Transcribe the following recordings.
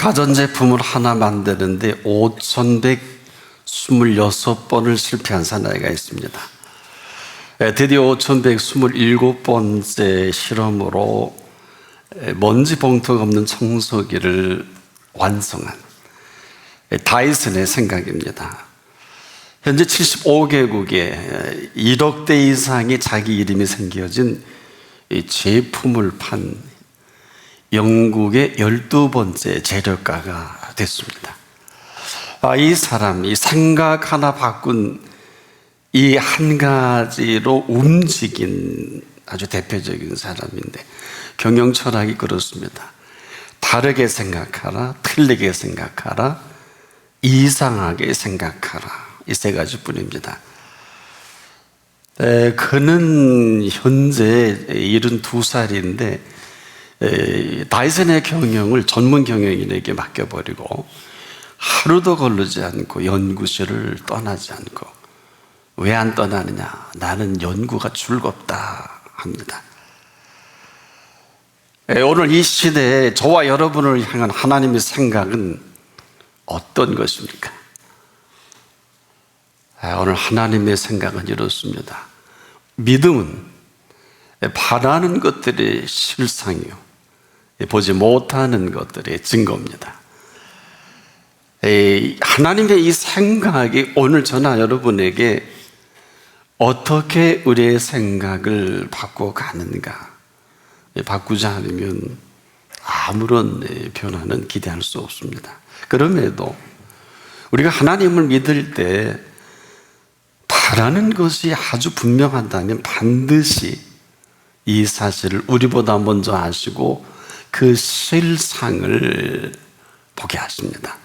가전제품을 하나 만드는데 5,126번을 실패한 사나이가 있습니다. 드디어 5,127번째 실험으로 먼지 봉투가 없는 청소기를 완성한 다이슨의 생각입니다. 현재 75개국에 1억 대 이상의 자기 이름이 새겨진 제품을 판 영국의 12번째 재력가가 됐습니다. 이 사람, 이 생각 하나 바꾼 이 한 가지로 움직인 아주 대표적인 사람인데, 경영 철학이 그렇습니다. 다르게 생각하라, 틀리게 생각하라, 이상하게 생각하라. 이 세 가지뿐입니다. 그는 현재 72살인데 다이슨의 경영을 전문 경영인에게 맡겨버리고 하루도 걸르지 않고 연구실을 떠나지 않고, 왜 안 떠나느냐? 나는 연구가 즐겁다 합니다. 오늘 이 시대에 저와 여러분을 향한 하나님의 생각은 어떤 것입니까? 오늘 하나님의 생각은 이렇습니다. 믿음은 바라는 것들의 실상이요, 보지 못하는 것들의 증거입니다. 하나님의 이 생각이 오늘 저나 여러분에게 어떻게 우리의 생각을 바꿔가는가, 바꾸지 않으면 아무런 변화는 기대할 수 없습니다. 그럼에도 우리가 하나님을 믿을 때 바라는 것이 아주 분명하다면 반드시 이 사실을 우리보다 먼저 아시고 그 실상을 보게 하십니다.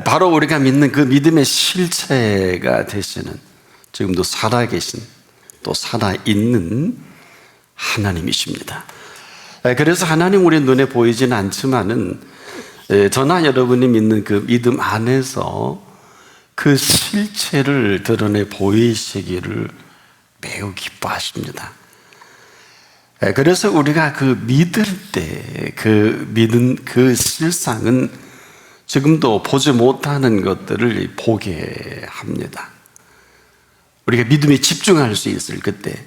바로 우리가 믿는 그 믿음의 실체가 되시는, 지금도 살아계신, 또 살아있는 하나님이십니다. 그래서 하나님 우리 눈에 보이지는 않지만은 저나 여러분이 믿는 그 믿음 안에서 그 실체를 드러내 보이시기를 매우 기뻐하십니다. 그래서 우리가 그 믿을 때 그 믿은 그 실상은 지금도 보지 못하는 것들을 보게 합니다. 우리가 믿음에 집중할 수 있을 그때,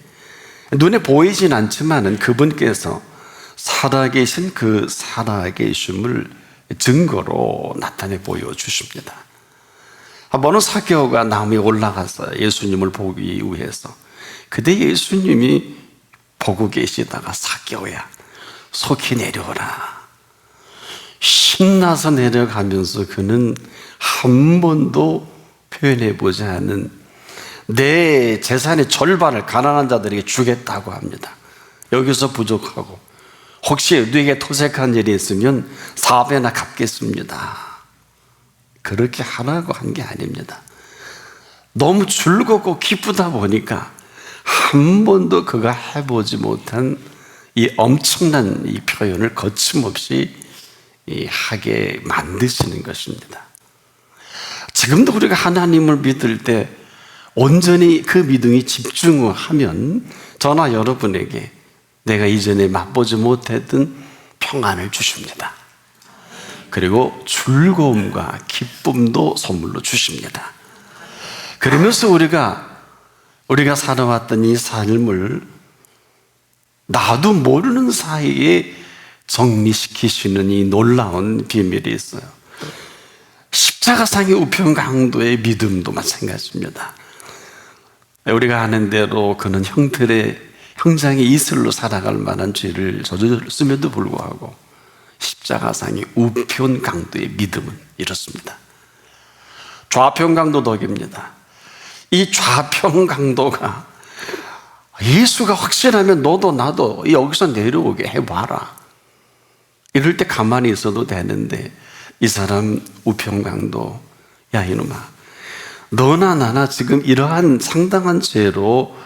눈에 보이진 않지만은 그분께서 살아계신 그 살아계심을 증거로 나타내 보여주십니다. 한 번은 사개오가 나무에 올라가서 예수님을 보기 위해서, 그때 예수님이 보고 계시다가 사개오야 속히 내려오라, 신나서 내려가면서 그는 한 번도 표현해 보지 않은 내 재산의 절반을 가난한 자들에게 주겠다고 합니다. 여기서 부족하고 혹시 너에게 토색한 일이 있으면 4배나 갚겠습니다. 그렇게 하라고 한 게 아닙니다. 너무 즐겁고 기쁘다 보니까 한 번도 그가 해보지 못한 이 엄청난 이 표현을 거침없이 하게 만드시는 것입니다. 지금도 우리가 하나님을 믿을 때 온전히 그 믿음이 집중하면 저나 여러분에게 내가 이전에 맛보지 못했던 평안을 주십니다. 그리고 즐거움과 기쁨도 선물로 주십니다. 그러면서 우리가 살아왔던 이 삶을 나도 모르는 사이에 정리시키시는 이 놀라운 비밀이 있어요. 십자가상의 우편강도의 믿음도 마찬가지입니다. 우리가 아는 대로 그는 형장의 이슬로 살아갈 만한 죄를 저질렀음에도 불구하고 십자가상의 우편강도의 믿음은 이렇습니다. 좌편강도 덕입니다. 이 좌편강도가 예수가 확실하면 너도 나도 여기서 내려오게 해봐라, 이럴 때 가만히 있어도 되는데, 이 사람 우편강도, 야 이놈아, 너나 나나 지금 이러한 상당한 죄로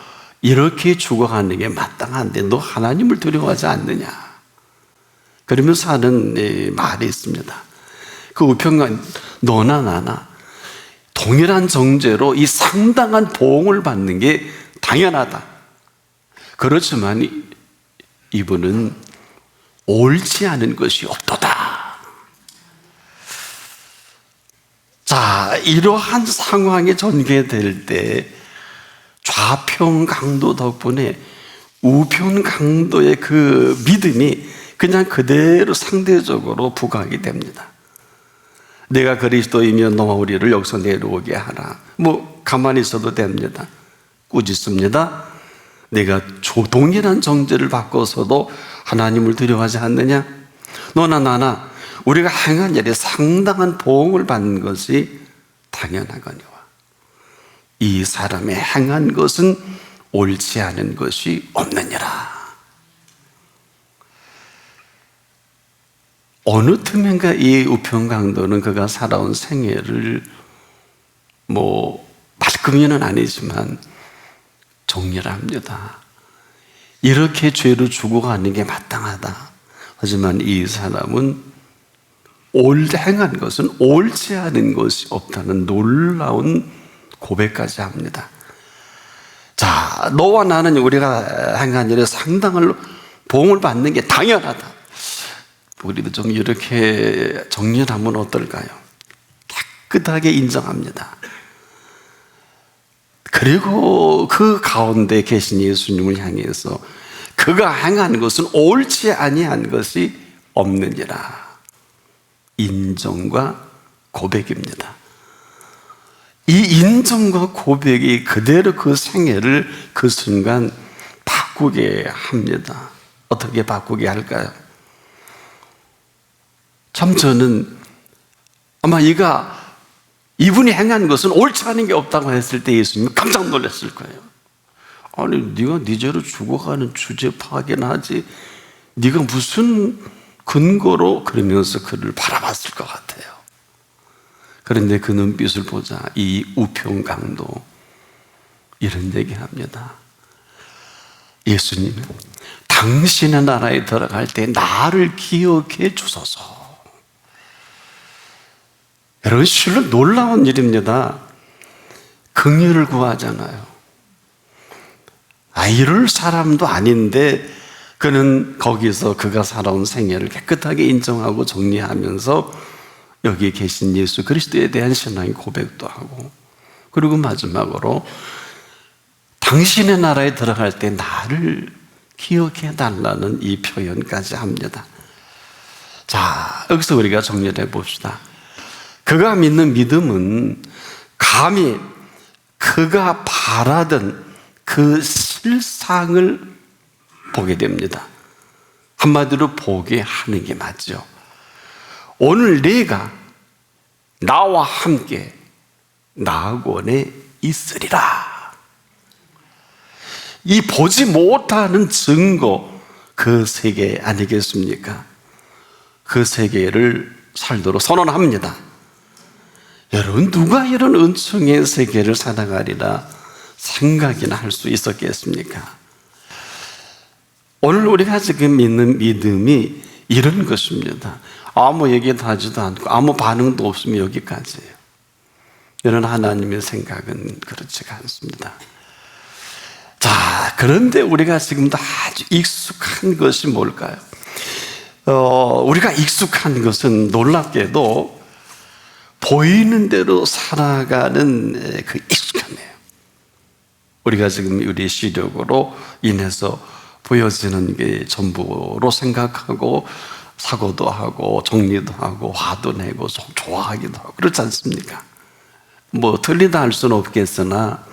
이렇게 죽어가는 게 마땅한데 너 하나님을 두려워하지 않느냐, 그러면서 하는 말이 있습니다. 그 우편강, 너나 나나 동일한 정죄로 이 상당한 보응을 받는 게 당연하다. 그렇지만 이분은 옳지 않은 것이 없도다. 자, 이러한 상황이 전개될 때 좌편 강도 덕분에 우편 강도의 그 믿음이 그냥 그대로 상대적으로 부각이 됩니다. 내가 그리스도이면 너와 우리를 여기서 내려오게 하라. 뭐 가만히 있어도 됩니다. 꾸짖습니다. 내가 동일한 정죄를 받고서도 하나님을 두려워하지 않느냐? 너나 나나 우리가 행한 일에 상당한 보응을 받는 것이 당연하거니와 이 사람의 행한 것은 옳지 않은 것이 없느니라. 어느 틈엔가 이 우편강도는 그가 살아온 생애를 말끔히는 아니지만 정리를 합니다. 이렇게 죄로 죽어가는 게 마땅하다. 하지만 이 사람은 행한 것은 옳지 않은 것이 없다는 놀라운 고백까지 합니다. 자, 너와 나는 우리가 행한 일에 상당한 보응을 받는 게 당연하다. 우리도 좀 이렇게 정리를 하면 어떨까요? 깨끗하게 인정합니다. 그리고 그 가운데 계신 예수님을 향해서 그가 행한 것은 옳지 아니한 것이 없느니라. 인정과 고백입니다. 이 인정과 고백이 그대로 그 생애를 그 순간 바꾸게 합니다. 어떻게 바꾸게 할까요? 참 저는 아마 이분이 행한 것은 옳지 않은 게 없다고 했을 때 예수님이 깜짝 놀랐을 거예요. 아니, 네가 네 죄로 죽어가는 주제 파악이나 하지, 네가 무슨 근거로, 그러면서 그를 바라봤을 것 같아요. 그런데 그 눈빛을 보자 이 우편강도 이런 얘기합니다. 예수님은 당신의 나라에 들어갈 때 나를 기억해 주소서. 여러분, 실로 놀라운 일입니다. 긍휼을 구하잖아요. 이럴 사람도 아닌데 그는 거기서 그가 살아온 생애를 깨끗하게 인정하고 정리하면서 여기 계신 예수 그리스도에 대한 신앙의 고백도 하고, 그리고 마지막으로 당신의 나라에 들어갈 때 나를 기억해 달라는 이 표현까지 합니다. 자, 여기서 우리가 정리를 해봅시다. 그가 믿는 믿음은 감히 그가 바라던 그 실상을 보게 됩니다. 한마디로 보게 하는 게 맞죠. 오늘 내가 나와 함께 낙원에 있으리라. 이 보지 못하는 증거, 그 세계 아니겠습니까? 그 세계를 살도록 선언합니다. 여러분, 누가 이런 은총의 세계를 살아가리라 생각이나 할 수 있었겠습니까? 오늘 우리가 지금 믿는 믿음이 이런 것입니다. 아무 얘기도 하지도 않고 아무 반응도 없으면 여기까지예요. 이런 하나님의 생각은 그렇지가 않습니다. 자, 그런데 우리가 지금도 아주 익숙한 것이 뭘까요? 우리가 익숙한 것은 놀랍게도 보이는 대로 살아가는 그 익숙함이에요. 우리가 지금 우리 시력으로 인해서 보여지는 게 전부로 생각하고 사고도 하고 정리도 하고 화도 내고 좋아하기도 하고 그렇지 않습니까? 틀리다 할 수는 없겠으나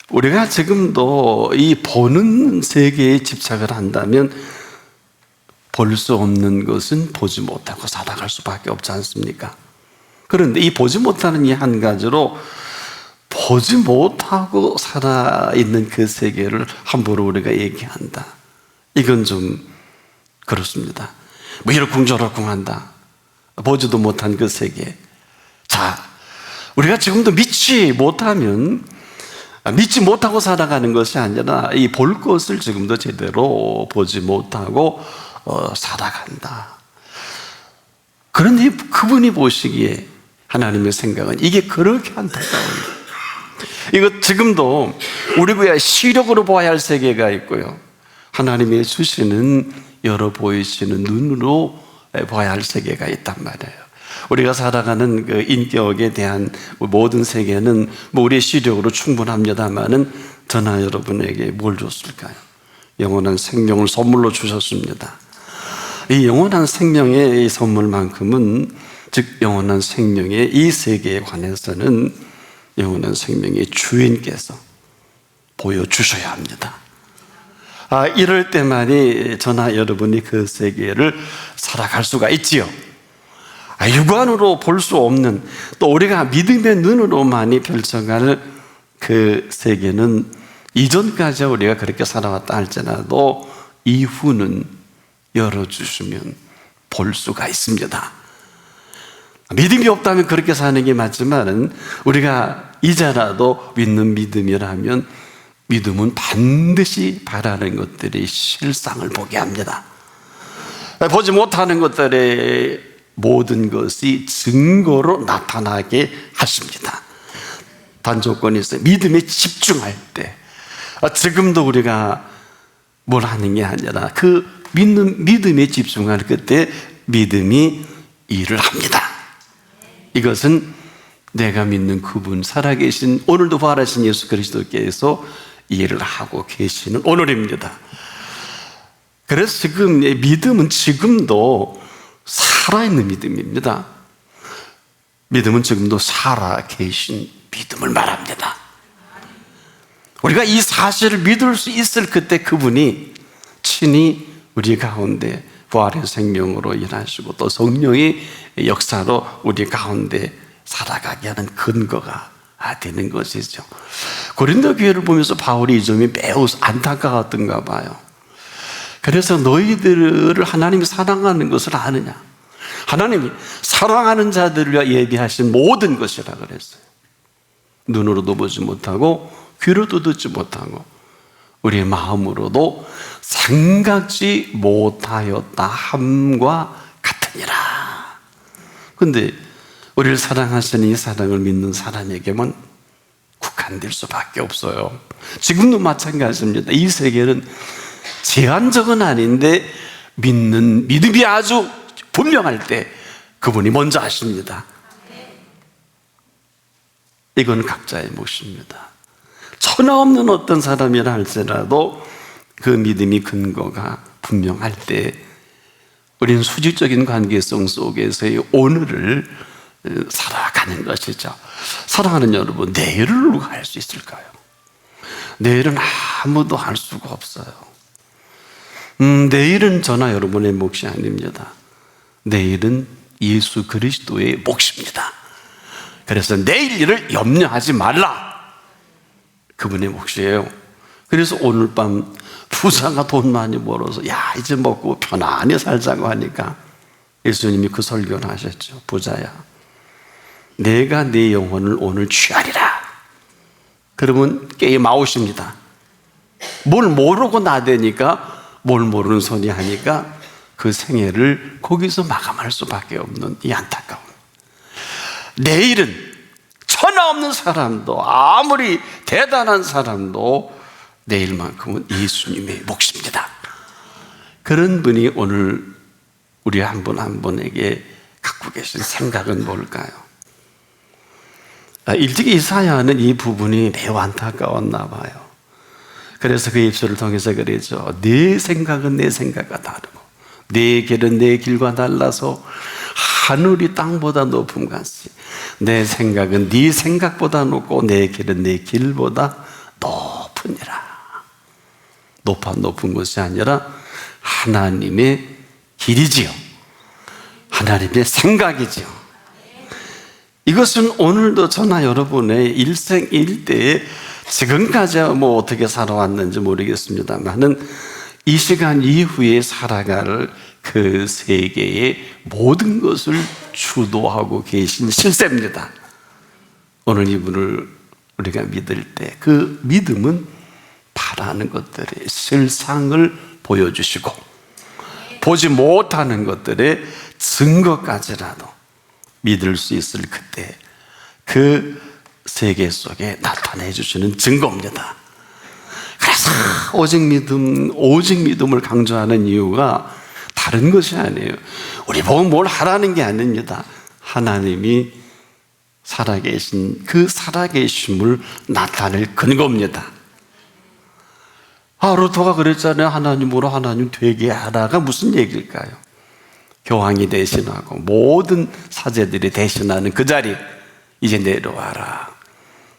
우리가 지금도 이 보는 세계에 집착을 한다면 볼 수 없는 것은 보지 못하고 살아갈 수밖에 없지 않습니까? 그런데 이 보지 못하는 이 한 가지로 보지 못하고 살아있는 그 세계를 함부로 우리가 얘기한다. 이건 좀 그렇습니다. 이러쿵저러쿵 한다. 보지도 못한 그 세계. 자, 우리가 지금도 믿지 못하고 살아가는 것이 아니라 이 볼 것을 지금도 제대로 보지 못하고 살아간다. 그런데 그분이 보시기에 하나님의 생각은 이게 그렇게 안타까워요. 이거 지금도 우리가 시력으로 봐야 할 세계가 있고요, 하나님의 주시는 열어 보이시는 눈으로 봐야 할 세계가 있단 말이에요. 우리가 살아가는 그 인격에 대한 모든 세계는 뭐 우리의 시력으로 충분합니다만은 저나 여러분에게 뭘 줬을까요? 영원한 생명을 선물로 주셨습니다. 이 영원한 생명의 선물만큼은, 즉 영원한 생명의 이 세계에 관해서는 영원한 생명의 주인께서 보여주셔야 합니다. 이럴 때만이 저나 여러분이 그 세계를 살아갈 수가 있지요. 육안으로 볼 수 없는, 또 우리가 믿음의 눈으로만이 펼쳐갈 그 세계는 이전까지 우리가 그렇게 살아왔다 할지라도 이후는 열어주시면 볼 수가 있습니다. 믿음이 없다면 그렇게 사는 게 맞지만, 우리가 이제라도 믿는 믿음이라면 믿음은 반드시 바라는 것들의 실상을 보게 합니다. 보지 못하는 것들의 모든 것이 증거로 나타나게 하십니다. 단조건이 있어요. 믿음에 집중할 때, 지금도 우리가 뭘 하는 게 아니라 그 믿음에 집중할 그때 믿음이 일을 합니다. 이것은 내가 믿는 그분, 살아계신, 오늘도 부활하신 예수 그리스도께서 일을 하고 계시는 오늘입니다. 그래서 지금 믿음은 지금도 살아있는 믿음입니다. 믿음은 지금도 살아계신 믿음을 말합니다. 우리가 이 사실을 믿을 수 있을 그때 그분이 친히 우리 가운데 부활의 생명으로 일하시고 또 성령의 역사로 우리 가운데 살아가게 하는 근거가 되는 것이죠. 고린도 교회를 보면서 바울이 이 점이 매우 안타까웠던가 봐요. 그래서 너희들을 하나님이 사랑하는 것을 아느냐? 하나님이 사랑하는 자들을 위하여 예비하신 모든 것이라 그랬어요. 눈으로도 보지 못하고 귀로도 듣지 못하고 우리의 마음으로도 생각지 못하였다 함과 같으니라. 그런데 우리를 사랑하시는 이 사랑을 믿는 사람에게만 국한될 수밖에 없어요. 지금도 마찬가지입니다. 이 세계는 제한적은 아닌데 믿는 믿음이 아주 분명할 때 그분이 먼저 하십니다. 이건 각자의 몫입니다. 천하 없는 어떤 사람이라 할지라도 그 믿음이 근거가 분명할 때 우리는 수직적인 관계성 속에서의 오늘을 살아가는 것이죠. 사랑하는 여러분, 내일을 누가 할 수 있을까요? 내일은 아무도 할 수가 없어요. 내일은 저나 여러분의 몫이 아닙니다. 내일은 예수 그리스도의 몫입니다. 그래서 내일 일을 염려하지 말라. 그분의 몫이에요. 그래서 오늘 밤 부자가 돈 많이 벌어서 야 이제 먹고 편안히 살자고 하니까 예수님이 그 설교를 하셨죠. 부자야, 내가 네 영혼을 오늘 취하리라. 그러면 게임 아웃입니다. 뭘 모르고 나대니까, 뭘 모르는 소리 하니까 그 생애를 거기서 마감할 수밖에 없는 이 안타까운. 내일은 천하 없는 사람도, 아무리 대단한 사람도 내일만큼은 예수님의 몫입니다. 그런 분이 오늘 우리 한 분 한 분에게 갖고 계신 생각은 뭘까요? 일찍 이사야는 이 부분이 매우 안타까웠나 봐요. 그래서 그 입술을 통해서 그러죠. 내 생각은 내 생각과 다르고 내 길은 내 길과 달라서 하늘이 땅보다 높음 같이 내 생각은 네 생각보다 높고 내 길은 내 길보다 높으니라. 높은 것이 아니라 하나님의 길이지요. 하나님의 생각이지요. 이것은 오늘도 저나 여러분의 일생일대에 지금까지 뭐 어떻게 살아왔는지 모르겠습니다만은 이 시간 이후에 살아갈 그 세계의 모든 것을 주도하고 계신 실세입니다. 오늘 이분을 우리가 믿을 때 그 믿음은 바라는 것들의 실상을 보여주시고 보지 못하는 것들의 증거까지라도 믿을 수 있을 그때 그 세계 속에 나타내 주시는 증거입니다. 그래서 오직 믿음을 강조하는 이유가 다른 것이 아니에요. 우리 보고 뭘 하라는 게 아닙니다. 하나님이 살아계신 그 살아계심을 나타낼 근거입니다. 루터가 그랬잖아요. 하나님으로 하나님 되게 하라가 무슨 얘기일까요? 교황이 대신하고 모든 사제들이 대신하는 그 자리 이제 내려와라.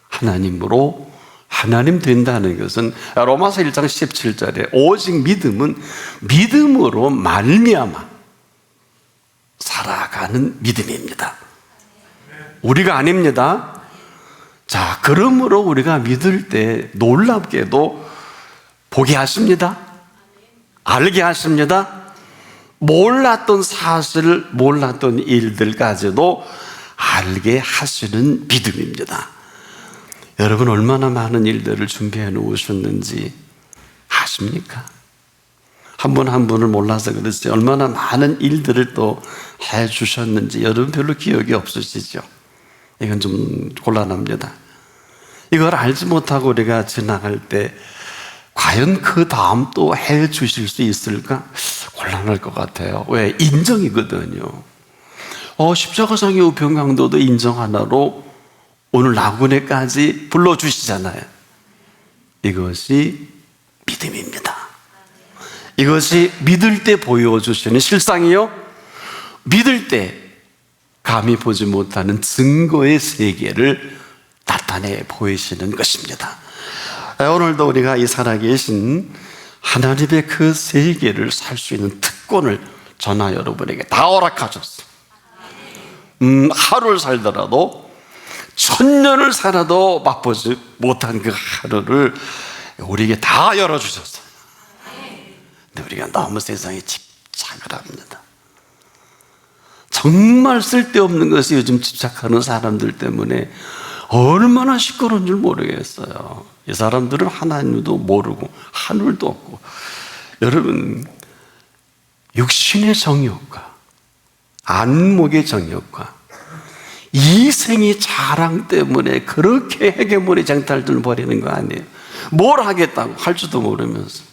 하나님으로 하나님 된다는 것은 로마서 1장 17절에 오직 믿음은 믿음으로 말미암아 살아가는 믿음입니다. 우리가 아닙니다. 자, 그러므로 우리가 믿을 때 놀랍게도 보게 하십니다. 알게 하십니다. 몰랐던 사실, 몰랐던 일들까지도 알게 하시는 믿음입니다. 여러분 얼마나 많은 일들을 준비해 놓으셨는지 아십니까? 한 분 한 분을 몰라서 그렇지 얼마나 많은 일들을 또 해주셨는지 여러분 별로 기억이 없으시죠? 이건 좀 곤란합니다. 이걸 알지 못하고 우리가 지나갈 때 과연 그 다음 또 해주실 수 있을까? 곤란할 것 같아요. 왜? 인정이거든요. 십자가상의 우편강도도 인정 하나로 오늘 나그네까지 불러주시잖아요. 이것이 믿음입니다. 이것이 믿을 때 보여주시는 실상이요, 믿을 때 감히 보지 못하는 증거의 세계를 나타내 보이시는 것입니다. 오늘도 우리가 이 살아계신 하나님의 그 세계를 살 수 있는 특권을 저나 여러분에게 다 허락하셨어요. 하루를 살더라도 1000년을 살아도 맛보지 못한 그 하루를 우리에게 다 열어주셨어요. 근데 우리가 너무 세상에 집착을 합니다. 정말 쓸데없는 것에 요즘 집착하는 사람들 때문에 얼마나 시끄러운 줄 모르겠어요. 이 사람들은 하나님도 모르고 하늘도 없고, 여러분 육신의 정욕과 안목의 정욕과 이생의 자랑 때문에 그렇게 헤게모니 쟁탈들을 벌이는 거 아니에요? 뭘 하겠다고 할 줄도 모르면서,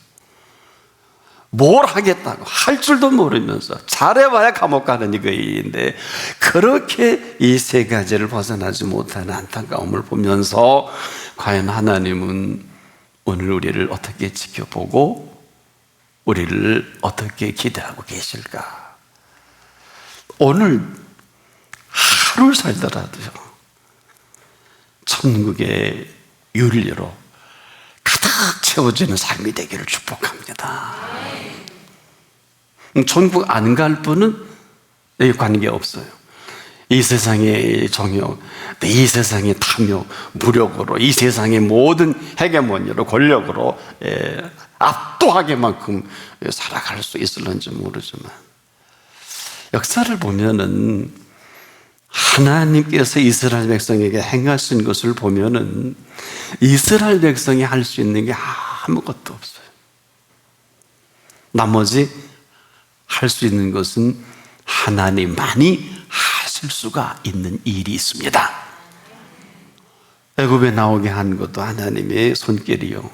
뭘 하겠다고 할 줄도 모르면서 잘해봐야 감옥 가는 이거인데 그렇게 이 세 가지를 벗어나지 못하는 안타까움을 보면서 과연 하나님은 오늘 우리를 어떻게 지켜보고 우리를 어떻게 기대하고 계실까? 오늘 하루를 살더라도요, 천국의 윤리로 가득 채워지는 삶이 되기를 축복합니다. 천국 안 갈 분은 여기 관계없어요. 이 세상의 정욕, 이 세상의 탐욕, 무력으로, 이 세상의 모든 헤게모니로, 권력으로 압도하게만큼 살아갈 수 있을런지 모르지만, 역사를 보면은 하나님께서 이스라엘 백성에게 행하신 것을 보면은 이스라엘 백성이 할 수 있는 게 아무것도 없어요. 나머지 할 수 있는 것은 하나님만이 하실 수가 있는 일이 있습니다. 애굽에 나오게 한 것도 하나님의 손길이요,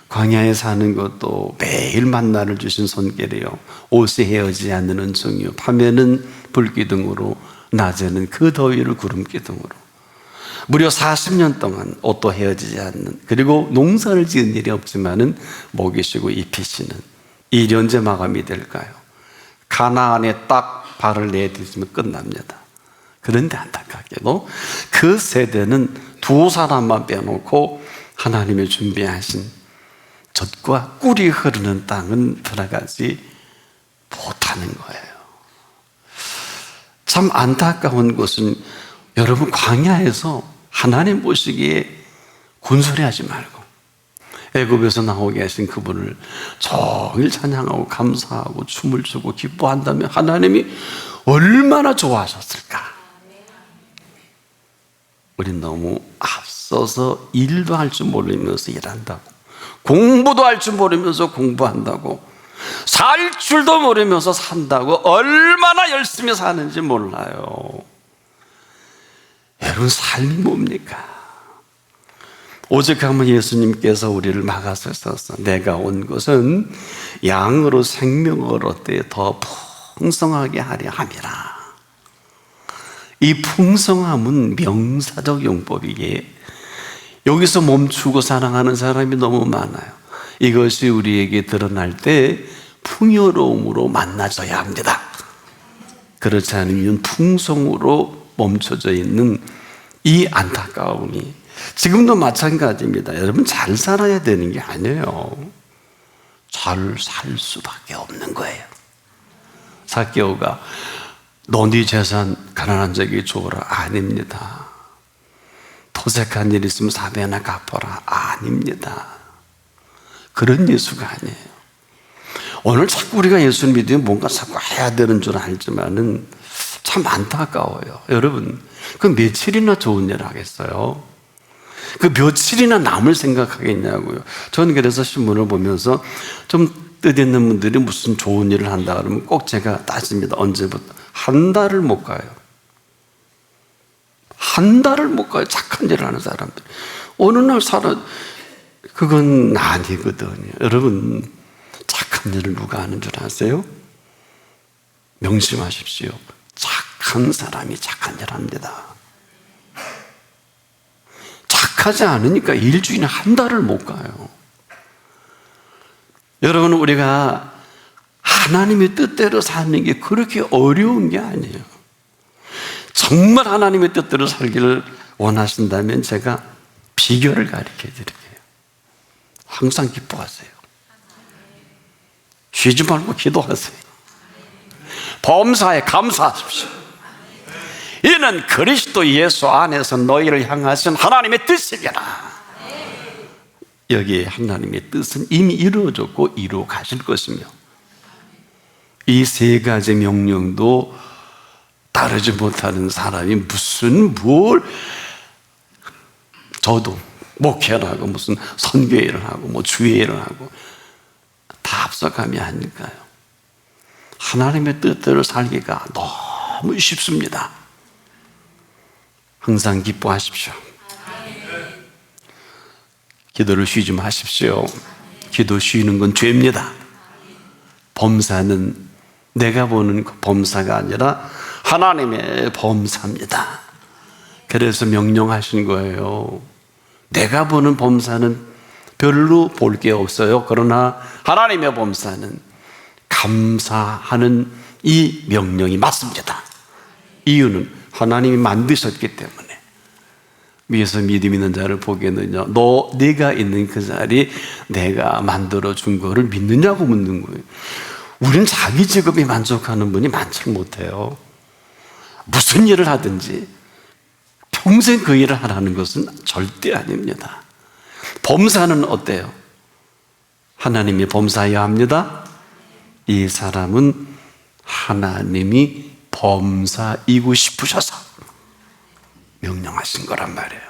광야에 사는 것도 매일 만나를 주신 손길이요, 옷이 헤어지지 않는 은총이요, 밤에는 불기둥으로 낮에는 그 더위를 구름기둥으로, 무려 40년 동안 옷도 헤어지지 않는, 그리고 농사를 지은 일이 없지만은 먹이시고 입히시는, 이 일이 언제 마감이 될까요? 가나안에 딱 발을 내딛으면 끝납니다. 그런데 안타깝게도 그 세대는 두 사람만 빼놓고 하나님이 준비하신 젖과 꿀이 흐르는 땅은 들어가지 못하는 거예요. 참 안타까운 것은, 여러분 광야에서 하나님 보시기에 군소리하지 말고 애굽에서 나오게 하신 그분을 종일 찬양하고 감사하고 춤을 추고 기뻐한다면 하나님이 얼마나 좋아하셨을까? 우린 너무 앞서서 일도 할 줄 모르면서 일한다고, 공부도 할 줄 모르면서 공부한다고, 살 줄도 모르면서 산다고, 얼마나 열심히 사는지 몰라요. 여러분 삶이 뭡니까? 오직 하면 예수님께서 우리를 막아서셔서 내가 온 것은 양으로 생명을 얻되 더 풍성하게 하려 함이라. 이 풍성함은 명사적 용법이기에 여기서 멈추고 사랑하는 사람이 너무 많아요. 이것이 우리에게 드러날 때 풍요로움으로 만나져야 합니다. 그렇지 않으면 풍성으로 멈춰져 있는 이 안타까움이 지금도 마찬가지입니다. 여러분, 잘 살아야 되는 게 아니에요. 잘 살 수밖에 없는 거예요. 삭개오가 너 네 재산 가난한 자에게 주어라. 아닙니다. 도색한 일 있으면 4배나 갚아라. 아닙니다. 그런 예수가 아니에요. 오늘 자꾸 우리가 예수 믿으면 뭔가 자꾸 해야 되는 줄 알지만은 참 안타까워요. 여러분, 그 며칠이나 좋은 일 하겠어요? 그 며칠이나 남을 생각하겠냐고요. 저는 그래서 신문을 보면서 좀 뜻있는 분들이 무슨 좋은 일을 한다 그러면 꼭 제가 따집니다. 언제부터? 한 달을 못 가요. 한 달을 못 가요. 착한 일을 하는 사람들. 어느 날 그건 아니거든요. 여러분, 착한 일을 누가 하는 줄 아세요? 명심하십시오. 착한 사람이 착한 일을 합니다. 착하지 않으니까 일주일에 한 달을 못 가요. 여러분, 우리가 하나님의 뜻대로 사는 게 그렇게 어려운 게 아니에요. 정말 하나님의 뜻대로 살기를 원하신다면 제가 비결을 가르쳐 드릴게요. 항상 기뻐하세요. 쉬지 말고 기도하세요. 범사에 감사하십시오. 이는 그리스도 예수 안에서 너희를 향하신 하나님의 뜻이라. 여기에 하나님의 뜻은 이미 이루어졌고 이루어 가실 것이며, 이 세 가지 명령도 따르지 못하는 사람이 저도 목회를 하고 무슨 선교회를 하고 뭐 주회를 하고 다 합석함이 아닐까요? 하나님의 뜻대로 살기가 너무 쉽습니다. 항상 기뻐하십시오. 기도를 쉬지 마십시오. 기도 쉬는 건 죄입니다. 범사는 내가 보는 범사가 아니라 하나님의 범사입니다. 그래서 명령하신 거예요. 내가 보는 범사는 별로 볼 게 없어요. 그러나 하나님의 범사는 감사하는 이 명령이 맞습니다. 이유는 하나님이 만드셨기 때문에. 위에서 믿음 있는 자를 보겠느냐? 네가 있는 그 자리 내가 만들어 준 거를 믿느냐고 묻는 거예요. 우리는 자기 직업에 만족하는 분이 많지 못해요. 무슨 일을 하든지 평생 그 일을 하라는 것은 절대 아닙니다. 범사는 어때요? 하나님이 범사해야 합니다. 이 사람은 하나님이 범사이고 싶으셔서 명령하신 거란 말이에요.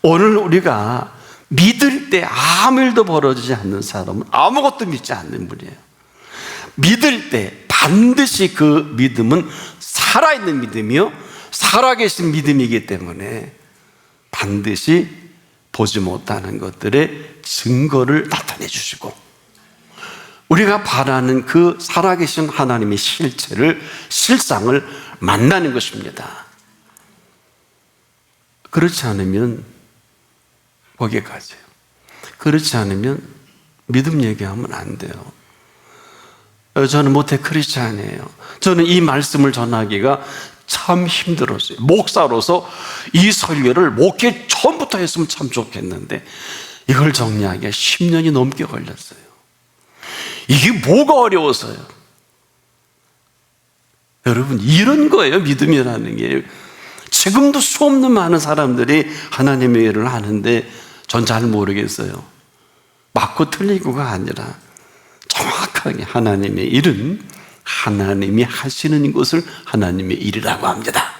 오늘 우리가 믿을 때 아무 일도 벌어지지 않는 사람은 아무것도 믿지 않는 분이에요. 믿을 때 반드시 그 믿음은 살아있는 믿음이요, 살아계신 믿음이기 때문에 반드시 보지 못하는 것들의 증거를 나타내 주시고, 우리가 바라는 그 살아계신 하나님의 실상을 만나는 것입니다. 그렇지 않으면 거기까지예요. 그렇지 않으면 믿음 얘기하면 안 돼요. 저는 모태 크리스찬이에요. 저는 이 말씀을 전하기가 참 힘들었어요. 목사로서 이 설교를 목회 처음부터 했으면 참 좋겠는데 이걸 정리하기가 10년이 넘게 걸렸어요. 이게 뭐가 어려워서요? 여러분, 이런 거예요, 믿음이라는 게. 지금도 수없는 많은 사람들이 하나님의 일을 하는데 전 잘 모르겠어요. 맞고 틀리고가 아니라 정확하게 하나님의 일은 하나님이 하시는 것을 하나님의 일이라고 합니다.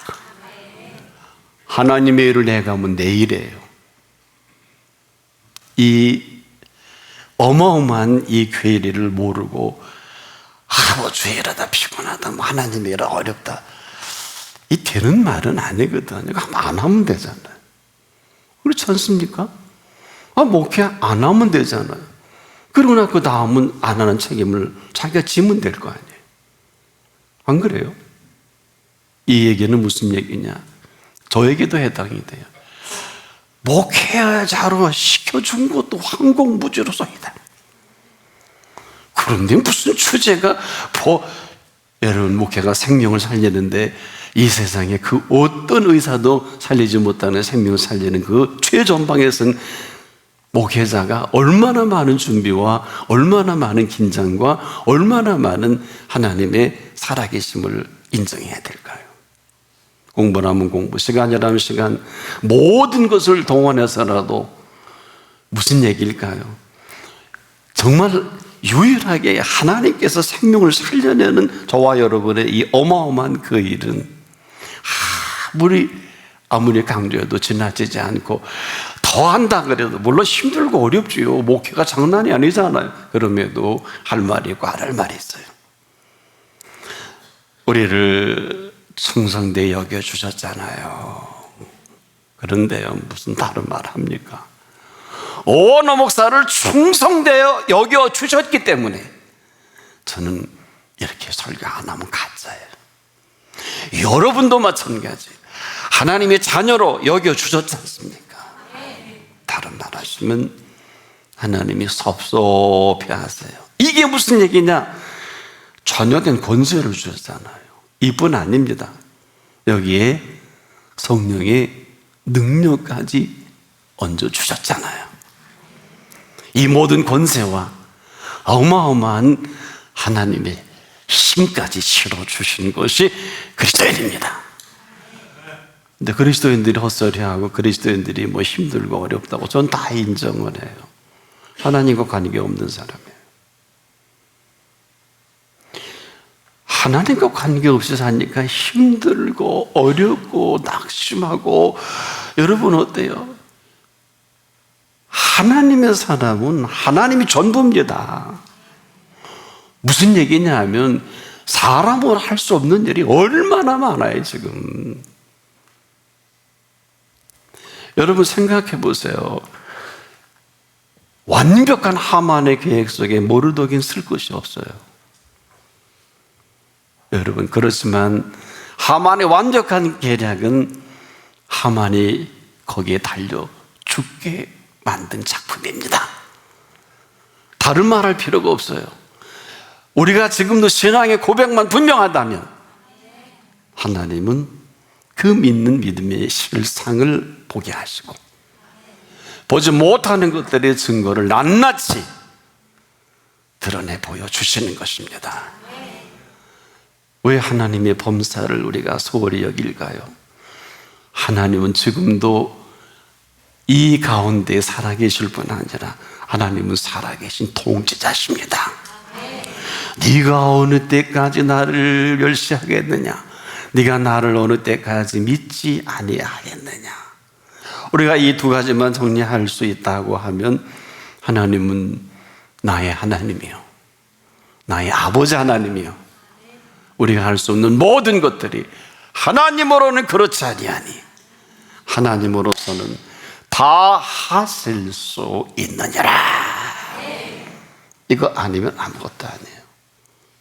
하나님의 일을 내가 하면 내 일이에요. 이 어마어마한 이 괴리를 모르고 뭐 죄라다 피곤하다, 뭐 하나님의 일은 어렵다, 이 되는 말은 아니거든요. 안 하면 되잖아요. 그렇지 않습니까? 목회 안 하면 되잖아요. 그러고 나 그 다음은 안 하는 책임을 자기가 지면 될 거 아니에요. 안 그래요? 이 얘기는 무슨 얘기냐? 저에게도 해당이 돼요. 목회자로 시켜준 것도 황공무주로서이다. 그런데 무슨 주제가 여러분, 목회가 생명을 살리는데 이 세상에 그 어떤 의사도 살리지 못하는 생명을 살리는 그 최전방에서는 목회자가 얼마나 많은 준비와 얼마나 많은 긴장과 얼마나 많은 하나님의 살아계심을 인정해야 될까요? 공부라면 공부, 시간이라면 시간, 모든 것을 동원해서라도 무슨 얘기일까요? 정말 유일하게 하나님께서 생명을 살려내는 저와 여러분의 이 어마어마한 그 일은 아무리 강조해도 지나치지 않고 더 한다 그래도 물론 힘들고 어렵지요. 목회가 장난이 아니잖아요. 그럼에도 할 말이 있고 안 할 말이 있어요. 우리를 충성되게 여겨주셨잖아요. 그런데요, 무슨 다른 말 합니까? 오너 목사를 충성되어 여겨주셨기 때문에 저는 이렇게 설교 안 하면 가짜예요. 여러분도 마찬가지. 하나님의 자녀로 여겨주셨지 않습니까? 다른 말 하시면 하나님이 섭섭해 하세요. 이게 무슨 얘기냐? 전혀된 권세를 주셨잖아요. 이뿐 아닙니다. 여기에 성령의 능력까지 얹어주셨잖아요. 이 모든 권세와 어마어마한 하나님의 힘까지 실어주신 것이 그리스도인입니다. 근데 그리스도인들이 헛소리하고 그리스도인들이 뭐 힘들고 어렵다고 전 다 인정을 해요. 하나님과 관계 없는 사람이에요. 하나님과 관계없이 사니까 힘들고 어렵고 낙심하고, 여러분 어때요? 하나님의 사람은 하나님이 전부입니다. 무슨 얘기냐 하면 사람으로 할 수 없는 일이 얼마나 많아요 지금. 여러분 생각해 보세요. 완벽한 하만의 계획 속에 모르드게는 쓸 것이 없어요. 여러분, 그렇지만 하만의 완벽한 계략은 하만이 거기에 달려 죽게 만든 작품입니다. 다른 말 할 필요가 없어요. 우리가 지금도 신앙의 고백만 분명하다면 하나님은 그 믿는 믿음의 실상을 보게 하시고 보지 못하는 것들의 증거를 낱낱이 드러내 보여주시는 것입니다. 왜 하나님의 범사를 우리가 소홀히 여길까요? 하나님은 지금도 이 가운데 살아계실 뿐 아니라 하나님은 살아계신 통치자십니다. 네가 어느 때까지 나를 멸시하겠느냐? 네가 나를 어느 때까지 믿지 아니하겠느냐? 우리가 이 두 가지만 정리할 수 있다고 하면 하나님은 나의 하나님이요, 나의 아버지 하나님이요, 우리가 할 수 없는 모든 것들이 하나님으로는 그렇지 아니하니 하나님으로서는 다 하실 수 있느니라. 이거 아니면 아무것도 아니에요.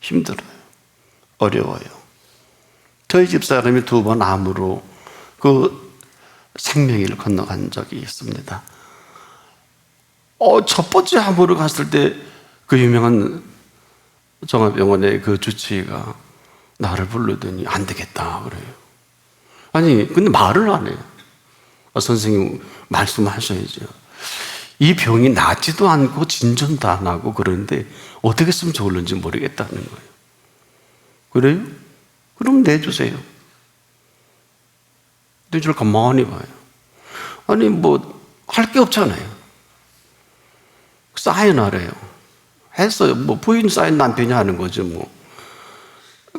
힘들어요. 어려워요. 저희 집사람이 2번 암으로 그 생명을 건너간 적이 있습니다. 첫 번째 암으로 갔을 때 그 유명한 종합병원의 그 주치의가 나를 부르더니 안 되겠다 그래요. 아니 근데 말을 안 해요. 선생님 말씀하셔야죠. 이 병이 낫지도 않고 진전도 안 하고 그러는데 어떻게 쓰면 좋을는지 모르겠다는 거예요. 그래요? 그럼 내주세요. 근데 저를 가만히 봐요. 아니 뭐 할 게 없잖아요. 사인하래요. 했어요. 뭐 부인 사인 남편이 하는 거죠 뭐.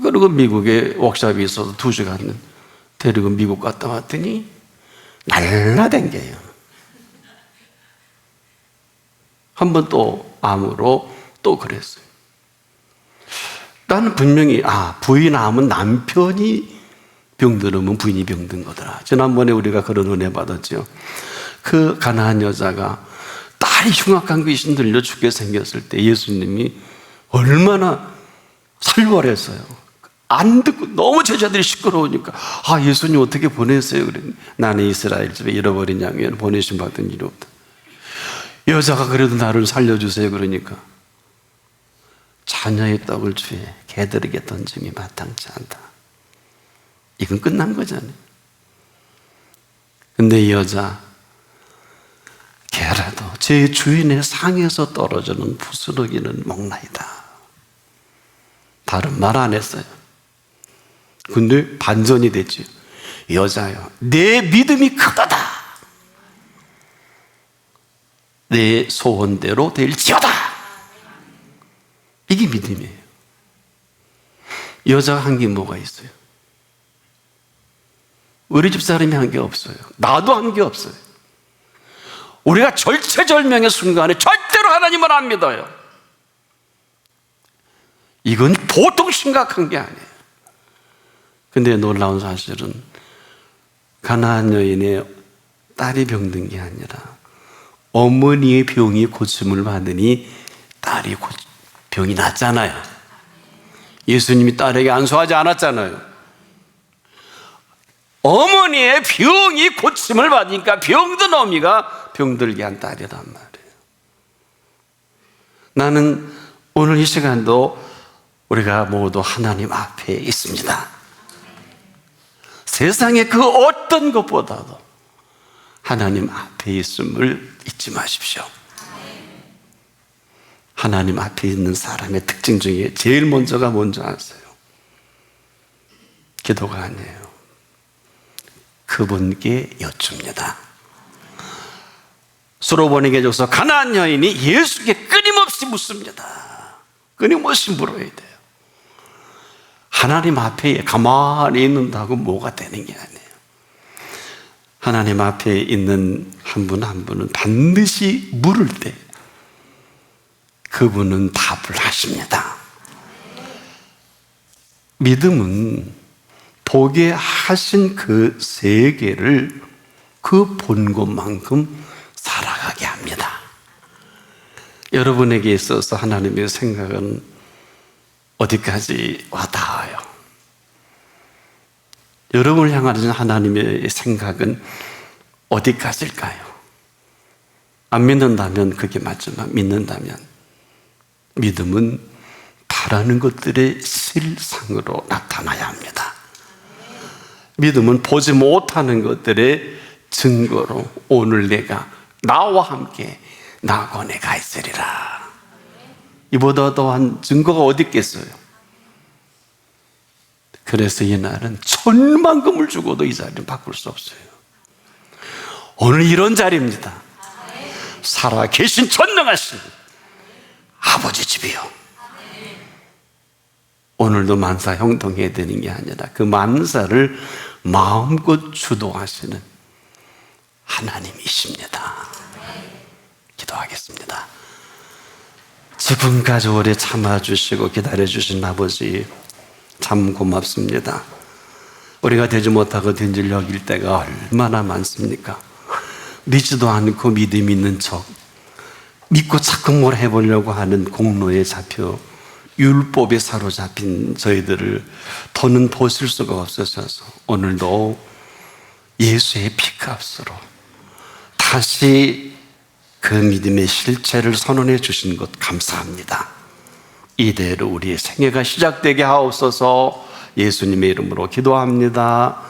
그리고 미국에 워크숍이 있어서 2시간 데리고 미국 갔다 왔더니 날라댕겨요. 한 번 또 암으로 또 그랬어요. 나는 분명히 부인 암은 남편이 병들으면 부인이 병든 거더라. 지난번에 우리가 그런 은혜 받았죠. 그 가난한 여자가 딸이 흉악한 귀신 들려 죽게 생겼을 때 예수님이 얼마나 살벌했어요. 안 듣고 너무 제자들이 시끄러우니까 예수님 어떻게 보냈어요? 그랬더니 나는 이스라엘 집에 잃어버린 양을 보내심 받은 일이 없다. 여자가 그래도 나를 살려주세요. 그러니까 자녀의 떡을 주에 개들에게 던짐이 마땅치 않다. 이건 끝난 거잖아요. 근데 이 여자, 개라도 제 주인의 상에서 떨어지는 부스러기는 먹나이다. 다른 말 안 했어요. 근데 반전이 됐지. 여자여, 내 믿음이 크도다. 내 소원대로 될지어다. 이게 믿음이에요. 여자가 한 게 뭐가 있어요? 우리 집사람이 한 게 없어요. 나도 한 게 없어요. 우리가 절체절명의 순간에 절대로 하나님을 안 믿어요. 이건 보통 심각한 게 아니에요. 근데 놀라운 사실은 가나안 여인의 딸이 병든 게 아니라 어머니의 병이 고침을 받으니 딸이 병이 낫잖아요. 예수님이 딸에게 안수하지 않았잖아요. 어머니의 병이 고침을 받으니까 병든 어미가 병들게 한 딸이란 말이에요. 나는 오늘 이 시간도 우리가 모두 하나님 앞에 있습니다. 세상의 그 어떤 것보다도 하나님 앞에 있음을 잊지 마십시오. 하나님 앞에 있는 사람의 특징 중에 제일 먼저가 뭔지 아세요? 기도가 아니에요. 그분께 여쭙니다. 수로보니게줘서 가나안 여인이 예수께 끊임없이 묻습니다. 끊임없이 물어야 돼요. 하나님 앞에 가만히 있는다고 뭐가 되는 게 아니에요. 하나님 앞에 있는 한 분 한 분은 반드시 물을 때 그분은 답을 하십니다. 믿음은 보게 하신 그 세계를 그 본 것만큼 살아가게 합니다. 여러분에게 있어서 하나님의 생각은 어디까지 와닿아요? 여러분을 향하는 하나님의 생각은 어디까지일까요? 안 믿는다면 그게 맞지만 믿는다면 믿음은 바라는 것들의 실상으로 나타나야 합니다. 믿음은 보지 못하는 것들의 증거로 오늘 내가 나와 함께 낙원에 가 있으리라. 이보다 더한 증거가 어디 있겠어요? 그래서 이 날은 천만금을 주고도 이 자리를 바꿀 수 없어요. 오늘 이런 자리입니다. 살아 계신 전능하신 아버지 집이요. 오늘도 만사 형통해야 되는 게 아니라 그 만사를 마음껏 주도하시는 하나님이십니다. 기도하겠습니다. 지금까지 오래 참아주시고 기다려주신 아버지 참 고맙습니다. 우리가 되지 못하고 된 줄 여길 때가 얼마나 많습니까? 믿지도 않고 믿음 있는 척 믿고 자꾸 뭘 해보려고 하는 공로에 잡혀 율법에 사로잡힌 저희들을 더는 보실 수가 없으셔서 오늘도 예수의 피값으로 다시 그 믿음의 실체를 선언해 주신 것 감사합니다. 이대로 우리의 생애가 시작되게 하옵소서. 예수님의 이름으로 기도합니다.